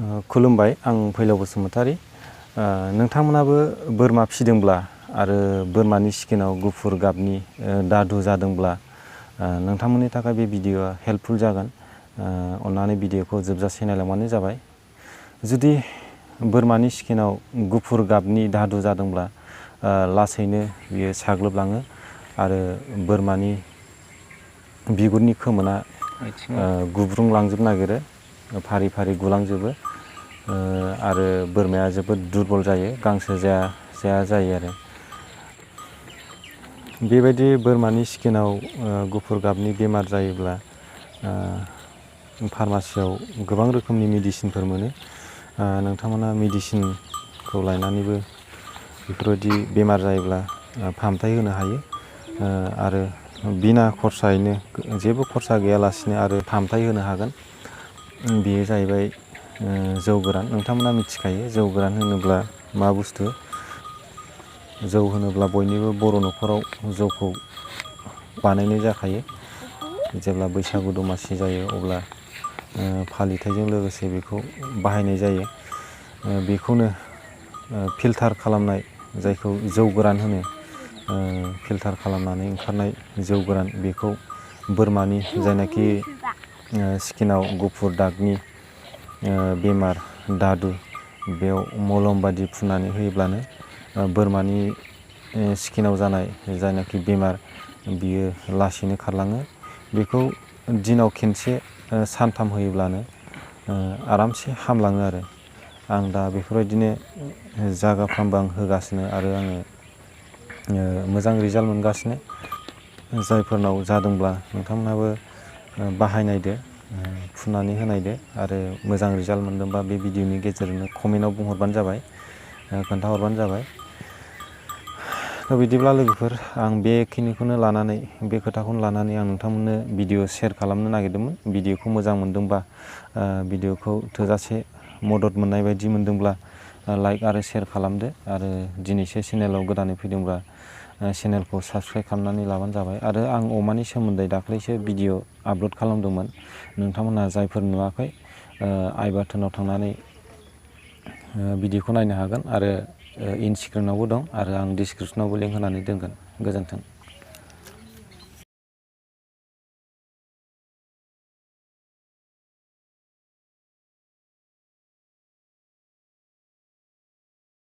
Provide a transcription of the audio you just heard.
खुलुमबाय, आं फैलाव बसुमतारी। नोंथांमोनाबो बोरमा फिदोंब्ला आरो बोरमानि स्किनाव गुफुर गाबनि दादु जादोंब्ला नोंथांमोननि थाखाय बे भिडिअआ हेल्पफुल जागोन। अन्नानै भिडिअखौ जोबजासे नायलांबानो जाबाय। जुदि बोरमानि स्किनाव गुफुर गाबनि दादु जादोंब्ला लासैनो बियो साग्लोबलाङो आरो बोरमानि बिगुरनि खोमोना गुब्रुंलांजोबनो नागिरो, फारि फारि गुलांजोबो आरो बोरमाया जोबोद दुरबल जायो, गांसो जाया जायो आरो। बेबायदि बोरमानि स्किनाव गुफुर गाबनि बेमार जायोब्ला फार्मासियाव गोबां रोखोमनि मेडिसिनफोर मोनो। नोंथांमोना मेडिसिनखौ लायनानैबो बेफोरबायदि बेमार जायोब्ला फाहामथाय होनो हायो आरो बिना खरसायैनो, जेबो खरसा गैयालासिनो आरो फाहामथाय होनो हागोन। बेयो जाहैबाय जौ गोरान। नोंथांमोना मिथिखायो जौ गोरान होनोब्ला मा बुस्थु। जौ होनोब्ला बयनिबो बर' न'खराव जौखौ बानायनाय जाखायो। जेब्ला बैसागु दमासि जायो अब्ला फालिथायजों लोगोसे बेखौ बाहायनाय जायो। बेखौनो फिल्टार खालामनाय, जायखौ जौ गोरान होनो, फिल्टार खालामनानै ओंखारनाय जौ गोरान, बेखौ बोरमानि जायनाखि स्किनाव गुफुर दागनि बेमार दादु, बेयाव मलम बादि फुननानै होयोब्लानो बोरमानि स्किनाव जानाय जायनाखि बेमार, बियो लासैनो खारलाङो। बेखौ दिनाव खेनसे सानथाम होयोब्लानो आरामसे हामलाङो आरो। आं दा बेफोरबायदिनो जागाफ्रामबो आं होगासिनो आरो आङो मोजां रिजाल्ट मोनगासिनो। जायफोरनाव जादोंब्ला नोंथांमोनहाबो बाहायनायदो, फुननानै होनायदो आरो मोजां रिजाल्ट मोनदोंबा बे भिडिअनि गेजेरजोंनो कमेन्टआव बुंहरबानो जाबाय, खोन्थाहरबानो जाबाय। थ' बिदिब्ला लोगोफोर, आं बेखिनिखौनो लानानै, बे खोथाखौनो लानानै आं नोंथांमोननो भिडिअ शेयार खालामनो नागिरदोंमोन। भिडिअखौ मोजां मोनदोंबा, भिडिअखौ थोजासे मदद मोननाय बायदि मोनदोंब्ला लाइक आरो शेयार खालामदो आरो दिनैसो चेनेलाव गोदानै फैदोंब्ला चेनेलखौ साबस्क्राइब खालामनानै लाबानो जाबाय। आरो आं अमानि सोमोन्दै दाख्लैसो भिडिअ आपल'ड खालामदोंमोन। नोंथांमोनहा जायफोर नुवाखै, आइ बाटोनाव थांनानै भिडिअखौ नायनो हागोन आरो इन स्क्रिनावबो दं आरो आं डिसक्रिपसनावबो लिंक होनानै दोनगोन। गोजोन्थों।